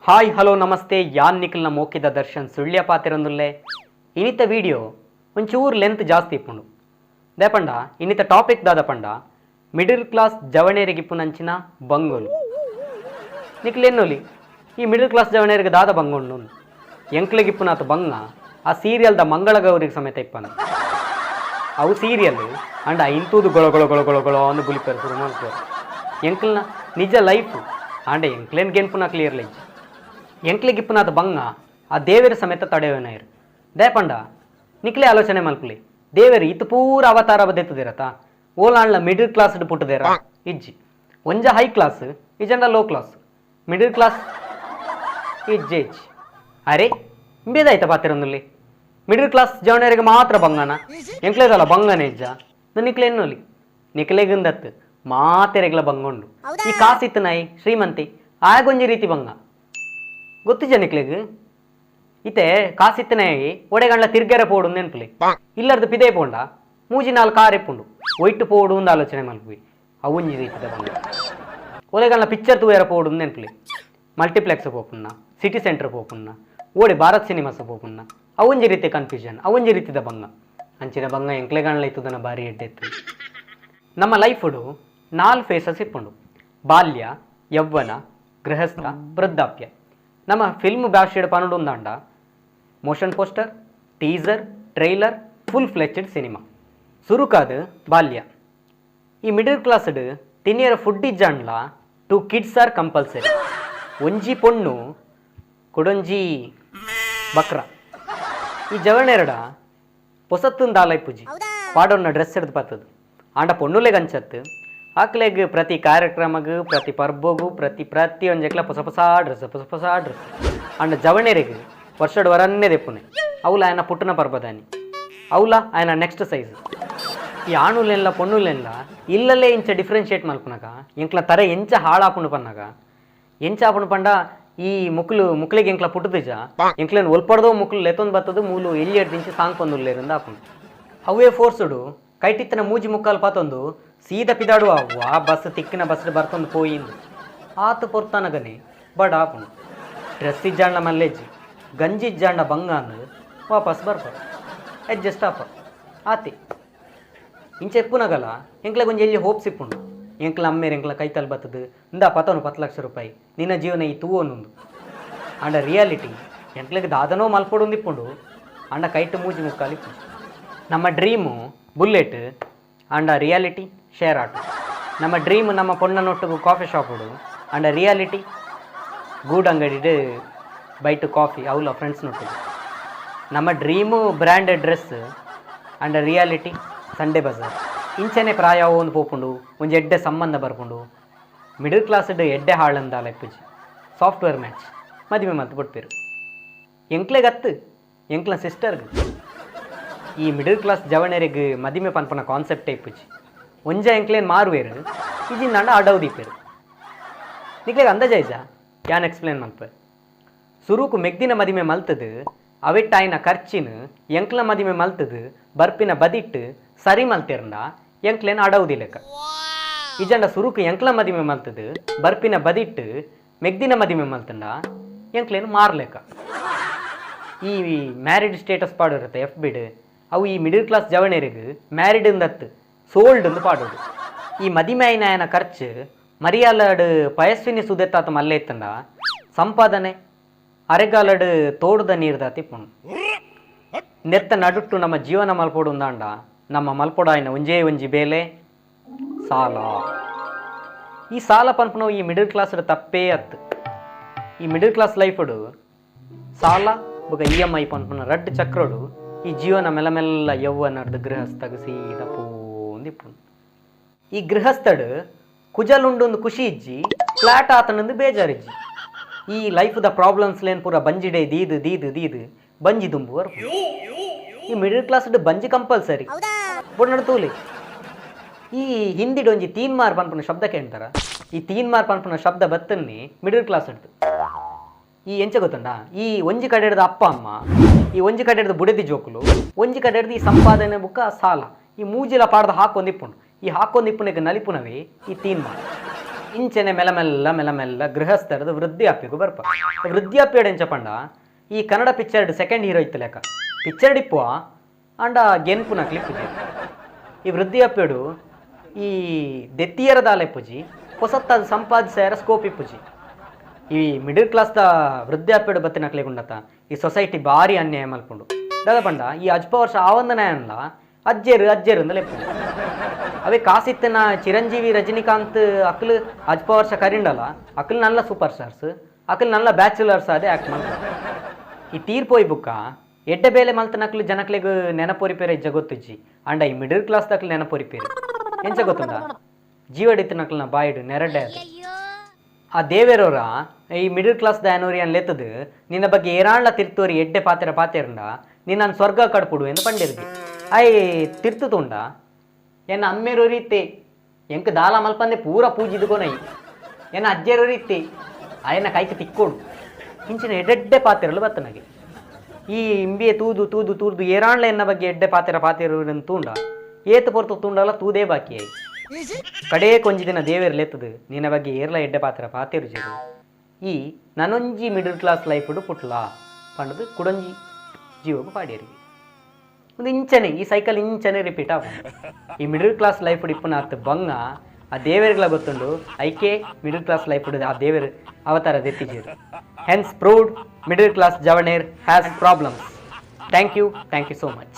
hi hello ನಮಸ್ತೆ ಯಾನ್ ನಿಖಿಲ್ನ ಮೋಕಿದ Darshan Sullia ಪಾತಿರೊಂದುಲ್ಲೆ ಇನ್ನಿತ video ಒಂಚೂರು ಲೆಂತ್ ಜಾಸ್ತಿ ಇಪ್ಪುಂಡು ದೇಪಂಡ ಇನ್ನಿತ ಟಾಪಿಕ್ ದಾದ ಪಂಡ ಮಿಡಲ್ ಕ್ಲಾಸ್ ಜವಣೇರಿಗಿಪ್ಪುನಂಚಿನ ಬಂಗೋಲು ನಿಖಿಲೆನ್ನೋಲಿ ಈ ಮಿಡಲ್ ಕ್ಲಾಸ್ ಜವಣೇರಿಗೆ ದಾದ ಬಂಗೊಂಡು ಎಂಕ್ಲೆಗಿಪ್ಪುನಾಥ ಬಂಗ ಆ ಸೀರಿಯಲ್ದ ಮಂಗಳಗೌರಿಗೆ ಸಮೇತ ಇಪ್ಪನು ಅವು ಸೀರಿಯಲ್ ಅಂಡ ಇಂತೂದು ಗೊಳ ಗೊಳ ಗೊಳ ಗೊಳ ಗೊಳ ಅಂದು ಗುಲಿಪೇರು ಶುರು ಮಾಡ್ತಾರೆ ಎಂಕ್ಲನ ನಿಜ ಲೈಫು ಆಂಡೆ ಎಂಕ್ಲೇನ್ ಗೆನ್ಪುನ ಕ್ಲಿಯರ್ ಲೈಜ್ ಎಂಕ್ಲೆಗಿಪ್ಪುನಾಥ ಬಂಗ ಆ ದೇವರ ಸಮೇತ ತಡೆಯೋನಾಯಿರು ದೇಪಂಡ ನಿಕ್ಲೆ ಆಲೋಚನೆ ಮಲ್ಪಲಿ ದೇವರು ಇತ್ತು ಪೂರ ಅವತಾರ ಬದೆತ್ತದಿರತ್ತ ಓಲಾಣ್ಲ ಮಿಡಲ್ ಕ್ಲಾಸ್ ಪುಟ್ಟದೇರ ಇಜ್ಜಿ ಒಂಜ ಹೈ ಕ್ಲಾಸ್ ಇಜಂಡ ಲೋ ಕ್ಲಾಸ್ ಮಿಡಲ್ ಕ್ಲಾಸ್ ಇಜ್ಜೆ ಇಜ್ಜಿ ಅರೆ ಬೇದಾಯ್ತ ಪಾತಿರೊಂದುಲ್ಲಿ ಮಿಡಲ್ ಕ್ಲಾಸ್ ಜವಣರಿಗೆ ಮಾತ್ರ ಬಂಗನ ಎಂಕ್ಲೇದಲ್ಲ ಬಂಗನೆ ಇಜ್ಜ ನಿಕ್ಲೆ ಎನ್ನೋಲಿ ನಿಕ್ಲೆಗಿಂದತ್ತು ಮಾತೆರೆಗ್ಲ ಬಂಗೊಂಡು ಈ ಕಾಸಿತ್ತು ನಾಯಿ ಶ್ರೀಮಂತಿ ಆಗೊಂಜಿ ರೀತಿ ಬಂಗ ಗೊತ್ತಿಜ ನಿಕ್ಲೆಗ್ ಇತ್ತೆ ಕಾಸಿತ್ತನಾಯಿ ಒಡೆಗಂಡ್ಲ ತಿರ್ಗೆರೆ ಪೋಡು ನೆನ್ಪಲಿ ಇಲ್ಲರ್ದು ಪಿದೇ ಪೋಂಡ ಮೂಜಿ ನಾಲ್ ಕಾರ್ ಎಪ್ಪುಂಡು ಒಯ್ಟು ಪೋಡು ಒಂದು ಆಲೋಚನೆ ಮಲ್ಪಿ ಅವೊಂಜಿ ರೀತಿದ ಬಂಗ ಒಲೆಗಂಡ್ಲ ಪಿಕ್ಚರ್ ತೂಯರ ಪೋಡು ನೆನ್ಪಲಿ ಮಲ್ಟಿಪ್ಲೆಕ್ಸ್ ಪೋಪುನ್ನ ಸಿಟಿ ಸೆಂಟರ್ ಪೋಪುನ್ನ ಓಡಿ ಭಾರತ್ ಸಿನಿಮಾಸ್ ಪೋಪುನ್ನ ಅವೊಂಜಿ ರೀತಿ ಕನ್ಫ್ಯೂಷನ್ ಅವೊಂಜಿ ರೀತಿದ ಬಂಗ ಅಂಚಿನ ಬಂಗ ಎಂಕ್ಲೆಗಂಡ್ಲ ಇತ್ತದನ್ನ ಬಾರಿ ಎಡ್ಡೆತ್ತು ನಮ್ಮ ಲೈಫುಡು 4 ಫೇಸಸ್ ಇಪ್ಪುಂಡು ಬಾಲ್ಯ ಯೌವನ ಗೃಹಸ್ಥ ವೃದ್ಧಾಪ್ಯ ನಮ್ಮ ಫಿಲ್ಮ್ ಭಾಷೆಡ್ ಪನ್ನಡು ಒಂದಾಂಡ motion poster teaser trailer full fledged cinema ಸುರುಕಾದ ಬಾಲ್ಯ ಈ ಮಿಡಲ್ ಕ್ಲಾಸ್ಡ್ ತಿನ್ನಿಯರ ಫುಡ್ ಇಜ್ಜಾಂಡ್ಲ 2 ಕಿಡ್ಸ್ ಆರ್ ಕಂಪಲ್ಸರಿ ಒಂಜಿ ಪೊಣ್ಣು ಕೊಡೊಂಜಿ ಬಕ್ರ ಈ ಜವಣೆರಡ ಪೊಸತ್ತುಂದು ಆಲೈಪುಜಿ ಪಾಡೊನ್ನ ಡ್ರೆಸ್ ಹಿಡ್ದು ಬರ್ತದು ಆಂಡ ಪೊಣ್ಣುಲೆಗ್ ಅಂಚತ್ತು ಆಕ್ಲೆಗ್ ಪ್ರತಿ ಕಾರ್ಯಕ್ರಮಗೂ ಪ್ರತಿ ಪರ್ಬೋಗು ಪ್ರತಿ ಒಂಜಕ್ಲ ಹೊಸ ಹೊಸ ಡ್ರೆಸ್ ಅಂಡ ಜವಣೆರೆಗ್ ವರ್ಷಡ್ ವರನ್ನೇ ದೆಪ್ಪುನೆ ಅವಲ ఆయన ಪುಟ್ಟನ ಪರ್ಬದಾನಿ ಅವಲ ఆయన ನೆಕ್ಸ್ಟ್ ಸೈಜ್ ಈ ಆಣುಲೆಲ್ಲ ಪೊಣ್ಣುಲೆಲ್ಲ ಇಲ್ಲಲ್ಲೇ ಇಂಚ ಡಿಫ್ರೆನ್ಶಿಯೇಟ್ ಮಲ್ಪುನಗ ಎಂಕ್ಲ ತರ ಎಂಚ ಹಾಳಾಪುಂಡು ಪನ್ನಗ ಎಂಚ ಆಪುಂಡು ಪಂಡ ಈ ಮುಕ್ಳಿಗೆ ಎಂಕ್ಲ ಪುಟ್ಟದಿಜ ಎಂಕ್ಲೇನು ಒಲ್ಪಡ್ದೋ ಮುಕ್ಳು ಲೆತ್ತೊಂದು ಬರ್ತದು ಮೂಲು ಎಲ್ಲಿ ಎಡ್ದಿಂಚಿ ಸಾಂಗ್ ಪಂದುಲ್ಲೇರಿಂದ ಆಪುಂಡು ಅವೇ ಫೋರ್ಸುಡು ಕೈಟಿತ್ತನ ಮೂಜಿ ಮುಕ್ಕಾಲು ಪಾತೊಂದು ಸೀದ ಪಿದಾಡುವ ಆ ಬಸ್ ತಿಕ್ಕಿನ ಬಸ್ ಬರ್ತೊಂದು ಪೋಯಿಂದು ಆತು ಪೊರ್ತಾನಗನೆ ಬಡ ಆಪುಂಡು ಡ್ರೆಸ್ ಇಜ್ಜಾಂಡ ಮಲ್ಲೆಜ್ಜಿ ಗಂಜಿ ಇಜ್ಜಾಂಡ ಬಂಗ ಅಂದು ವಾಪಸ್ ಬರ್ಬೋದು ಅಡ್ಜಸ್ಟ್ ಆಪ ಆತಿ ಇಂಚೆ ಎಪ್ಪುನಗಲ್ಲ ಎಂಕ್ಲೆ ಕೊಂಚ ಎಲ್ಲಿ ಹೋಪ್ಸ್ ಇಪ್ಪುಂಡು ಎಂಕ್ಲ ಅಮ್ಮೇರು ಎಂಕ್ಲ ಕೈತಲ್ ಬರ್ತದು ಇಂದ ಪತನು 10 ಲಕ್ಷ ರೂಪಾಯಿ ನಿನ್ನ ಜೀವನ ಈ ತೂವೊಂದು ಅಂಡ ರಿಯಾಲಿಟಿ ಎಂಕ್ಲೆಗೆ ದಾದನೋ ಮಲ್ಪೊಡು ಇಪ್ಪುಂಡು ಅಂಡ ಕೈಟ್ ಮೂಜಿ ಮುಕ್ಕಾಲು ಇಪ್ಪುಂಡು ನಮ್ಮ ಡ್ರೀಮು ಬುಲ್ಲೆಟ್ ಅಂಡ ರಿಯಾಲಿಟಿ ಶೇರ್ ಆಟೋ ನಮ್ಮ ಡ್ರೀಮ್ ನಮ್ಮ ಪೊಣ್ಣನೊಟ್ಟಿಗೂ ಕಾಫಿ ಶಾಪ್ ಉಡು ಅಂಡ ರಿಯಾಲಿಟಿ ಗೂಡ್ ಅಂಗಡಿ ಬೈಟು ಕಾಫಿ ಅವಲ್ಲ ಫ್ರೆಂಡ್ಸ್ನೊಟ್ಟಿಗೆ ನಮ್ಮ ಡ್ರೀಮು ಬ್ರ್ಯಾಂಡೆಡ್ ಡ್ರೆಸ್ ಅಂಡ ರಿಯಾಲಿಟಿ ಸಂಡೇ ಬಜಾರ್ ಇಂಚನೆ ಪ್ರಾಯ ಒಂದು ಪೋಪುಂಡು ಒಂದು ಎಡ್ಡೆ ಸಂಬಂಧ ಬರ್ಪುಂಡು ಮಿಡಲ್ ಕ್ಲಾಸ್ಡ್ ಎಡ್ಡೆ ಹಾಳಂದ ಲೆಪ್ಪುಜಿ ಸಾಫ್ಟ್ವೇರ್ ಮ್ಯಾಚ್ ಮದುವೆ ಮದ್ದು ಬಿಡ್ತೀರು ಎಂಕ್ಲೆಗತ್ತು ಎಂಕ್ಲ ಸಿಸ್ಟರ್ಗೆ ಈ ಮಿಡಲ್ ಕ್ಲಾಸ್ ಜವಣರಿಗೆ ಮದಿಮೆ ಪನ್ಪನ ಕಾನ್ಸೆಪ್ಟೇ ಇಪ್ಪುಜಿ ಒಂಜ ಎಂಕ್ಲೇನು ಮಾರುವೇರು ಇಜಿಂದಾಂಡ ಅಡವು ದೀಪೇರು ನಿಕ್ಲೆಗೆ ಅಂದಾಜೈಜ ಯಾನ್ ಎಕ್ಸ್ಪ್ಲೇನ್ ಮಲ್ಪೆ ಸುರುಕು ಮೆಗ್ದಿನ ಮದಿಮೆ ಮಲ್ತದು ಅವೆಟ್ಟ ಆಯ್ನ ಖರ್ಚಿನ ಎಂಕ್ಲ ಮದಿಮೆ ಮಲ್ತದು ಬರ್ಪಿನ ಬದಿಟ್ಟು ಸರಿ ಮಲ್ತಿರಂಡ ಎಂಕ್ಲೇನು ಅಡವುದಿಲೆಕ್ಕ ಇಜಂಡ ಸುರುಕು ಎಂಕ್ಲ ಮದಿಮೆ ಮಲ್ತದು ಬರ್ಪಿನ ಬದಿಟ್ಟು ಮೆಗ್ದಿನ ಮದಿಮೆ ಮಲ್ತಂಡ ಎಂಕ್ಲೇನು ಮಾರ್ಲೆಕ್ಕ ಈ ಮ್ಯಾರಿಡ್ ಸ್ಟೇಟಸ್ ಪಾಡಿರುತ್ತೆ ಎಫ್ ಬಿಡ್ ಅವು ಈ ಮಿಡಲ್ ಕ್ಲಾಸ್ ಜವಣರಿಗೆ ಮ್ಯಾರಿಡ್ ಅಂದತ್ತು ಸೋಲ್ಡ್ ಅಂದು ಪಾಡೋದು ಈ ಮದಿಮೆಯನ ಖರ್ಚು ಮರಿಯಾಲಡ್ ಪಯಸ್ವಿನಿ ಸುದೆತ್ತಾತ ಮಲ್ಲೆ ಇತ್ತಂಡ ಸಂಪಾದನೆ ಅರೆಗಾಲಡ್ ತೋಡದ ನೀರ್ದ ತಿಪ್ಪುಣು ನೆತ್ತ ನಡುಟ್ಟು ನಮ್ಮ ಜೀವನ ಮಲ್ಪೋಡು ಅಂದಾಂಡ ನಮ್ಮ ಮಲ್ಪೊಡಾಯಿನ ಒಂಜಿ ಬೇಲೆ ಸಾಲ ಈ ಸಾಲ ಪನ್ಪುನವು ಈ ಮಿಡಲ್ ಕ್ಲಾಸ್ ತಪ್ಪೇ ಅತ್ತು ಈ ಮಿಡಲ್ ಕ್ಲಾಸ್ ಲೈಫಡು ಸಾಲ ಬೊಕ EMI ಪನ್ಪುನ ರಡ್ಡು ಚಕ್ರಡು ಈ ಜೀವನ ಮೆಲ್ಲ ಯೌವನರ್ದು ಗೃಹಸ್ಥಗ ಸೀದ ಪೋಂದಿಪ್ಪುಂಡು ಈ ಗೃಹಸ್ಥಡು ಕುಜಲುಂಡೊಂದು ಖುಷಿ ಇಜ್ಜಿ ಫ್ಲಾಟ್ ಆತನಂದು ಬೇಜಾರಿಜ್ಜಿ ಈ ಲೈಫ್ದ ಪ್ರಾಬ್ಲಮ್ಸ್ಲೇನು ಪೂರ ಬಂಜಿಡೆ ದೀದು ಬಂಜಿ ತುಂಬುವರು ಈ ಮಿಡಲ್ ಕ್ಲಾಸ್ಡ್ ಬಂಜಿ ಕಂಪಲ್ಸರಿ ಬೊಡ್ ತೂಲಿ ಈ ಹಿಂದಿಡೊಂಜಿ ತೀನ್ಮಾರ್ ಪನ್ಪುನ ಶಬ್ದ ಕೇಳ್ತಾರ ಈ ತೀನ್ಮಾರ್ ಪನ್ಪುನ ಶಬ್ದ ಬತ್ತನ್ನಿ ಮಿಡಲ್ ಕ್ಲಾಸ್ ಉಂಟು ಈ ಎಂಚ ಗೊತ್ತುಂಡ ಈ ಒಂಜಿ ಕಡೆ ಹಿಡ್ದ ಅಪ್ಪ ಅಮ್ಮ ಈ ಒಂಜಿ ಕಡೆ ಹಿಡ್ದು ಬುಡದಿ ಜೋಕುಲು ಒಂಜಿ ಕಡೆ ಹಿಡ್ದು ಈ ಸಂಪಾದನೆ ಬುಕ್ಕ ಸಾಲ ಈ ಮೂಜಿಲ ಪಾಡ್ದ ಹಾಕೊಂದಿಪ್ಪುಂಡು ಈ ಹಾಕೊಂದಿಪ್ಪುನಕ್ಕೆ ನಲಿಪುನವೇ ಈ ತೀನ್ಮಾರ್ ಇಂಚೆನೆ ಮೆಲ್ಲ ಮೆಲ್ಲ ಮೆಲ್ಲ ಮೆಲ್ಲ ಗೃಹಸ್ಥರದ ವೃದ್ಧಾಪ್ಯಗೂ ಬರ್ಪ ವೃದ್ಧಾಪ್ಯಡು ಎಂಚಪಂಡ ಈ ಕನ್ನಡ ಪಿಕ್ಚರ್ಡ್ ಸೆಕೆಂಡ್ ಹೀರೋ ಇತ್ತು ಲೆಕ್ಕ ಪಿಕ್ಚರ್ಡ್ ಇಪ್ಪುವ ಅಂಡ ಗೆನ್ಪುನ ಕ್ಲಿಪ್ ಈ ವೃದ್ಧಾಪ್ಯಡು ಈ ದೆತ್ತಿಯರ ದಾಲೆಪ್ಪುಜಿ ಹೊಸತ್ತಾದ ಸಂಪಾದಿಸಾರ ಸ್ಕೋಪ್ ಇಪ್ಪುಜಿ ಈ ಮಿಡಲ್ ಕ್ಲಾಸ್ದ ವೃದ್ಧಾಪ್ಯಡು ಬತ್ತಿನಕ್ಲೆಗುಂಡತ ಈ ಸೊಸೈಟಿ ಭಾರಿ ಅನ್ಯಾಯ ಮಲ್ಪುಂಡು ದಾದ ಪಂಡ ಈ ಅಜ್ಪ ವರ್ಷ ಆವಂದನೆ ಅನ್ಲ ಅಜ್ಜೇರು ಅಂತ ಲೆಪ್ಪು ಅವೇ ಕಾಸಿತ್ತನ ಚಿರಂಜೀವಿ ರಜನಿಕಾಂತ್ ಅಕ್ಲು ಅಜ್ಪ ವರ್ಷ ಕರಿಂಡಲ್ಲ ಅಕ್ಲು ನಲ್ಲ ಸೂಪರ್ ಸ್ಟಾರ್ಸ್ ಅಕ್ಲು ನಲ್ಲ ಬ್ಯಾಚುಲರ್ಸ್ ಅದೇ ಆ್ಯಕ್ಟ್ ಮಾಡ್ತಾರೆ ಈ ತೀರ್ಪೋಯ್ ಬುಕ್ಕ ಎಡ್ಡೆ ಬೇಲೆ ಮಲ್ತನಕ್ಲು ಜನಕ್ಲೆಗ್ ನೆನಪೊರಿಪೇರೆ ಇಜ್ಜ ಗೊತ್ತುಜ್ಜಿ ಅಂಡ ಈ ಮಿಡಲ್ ಕ್ಲಾಸ್ ದಕ್ಲು ನೆನಪೊರಿಪೇರೆ ಎಂಚ ಗೊತ್ತುಂಡ ಜೀವಡಿತ್ತನಕ್ಲನ ಬಾಯಿಡು ನೆರಡ್ಡೆ ಅದು ಆ ದೇವೇರವರ ಈ ಮಿಡಲ್ ಕ್ಲಾಸ್ ದಾಯನೋರಿ ಅನ್ಲೆತ್ತದು ನಿನ್ನ ಬಗ್ಗೆ ಏರಾಣ್ಲ ತಿರ್ತೋರಿ ಎಡ್ಡೆ ಪಾತೆರಂಡ ನಿನ್ನ ಸ್ವರ್ಗ ಕಡ್ಪುಡು ಎಂದು ಪಂಡಿರ್ದಿ ಐ ತಿರ್ತು ತುಂಡ ಎನ್ನ ಅಮ್ಮೇರೋರಿತ್ತೆ ಎಂಕ್ ದಾಲ ಮಲ್ಪಂದೆ ಪೂರ ಪೂಜಿದುಕೊನೈ ಎನ್ನ ಅಜ್ಜೇರೋರಿತ್ತೆ ಆಯನ ಕೈಗೆ ತಿಕ್ಕೋಡು ಇಂಚಿನ ಎಡ್ಡೆ ಪಾತೆರಲು ಬತ್ತನಗೆ ಈ ಇಂಬಿಯೆ ತೂದು ಏರಾಣ್ಲ ಎನ್ನ ಬಗ್ಗೆ ಎಡ್ಡೆ ಪಾತೆರನ್ನು ತೂಂಡ ಏತು ಪೊರ್ತು ತೂಂಡಲ್ಲ ತೂದೇ ಬಾಕಿ ಆಯ್ ಕಡೇ ಕೊಂಜಿ ದಿನ ದೇವೇರ್ಲೆತ್ತದು ನಿನ್ನ ಬಗ್ಗೆ ಏರ್ಲ ಎಡ್ಡೆ ಪಾತೆರು ಜೇರು ಈ ನನೊಂಜಿ ಮಿಡಲ್ ಕ್ಲಾಸ್ ಲೈಫ್ ಪುಟ್ಲ ಪಂಡದು ಕುಡೊಂಜಿ ಜೀವಕ್ಕೆ ಪಾಡೇರಿಗೆ ಒಂದು ಇಂಚನೆ ಈ ಸೈಕಲ್ ಇಂಚನೆ ರಿಪೀಟ್ ಆಗುತ್ತೆ ಈ ಮಿಡಲ್ ಕ್ಲಾಸ್ ಲೈಫ್ ಇಪ್ಪನ ಅರ್ಥ ಬಂಗ ಆ ದೇವರಿಗೆಲ್ಲ ಗೊತ್ತುಂಡು ಐಕೆ ಮಿಡಲ್ ಕ್ಲಾಸ್ ಲೈಫ್ ಆ ದೇವರು ಅವತಾರ ದೆತ್ತಿಜೇರು ಹೆನ್ಸ್ ಪ್ರೂವ್ಡ್ ಮಿಡಲ್ ಕ್ಲಾಸ್ ಜವನೇರ್ has problems thank you so much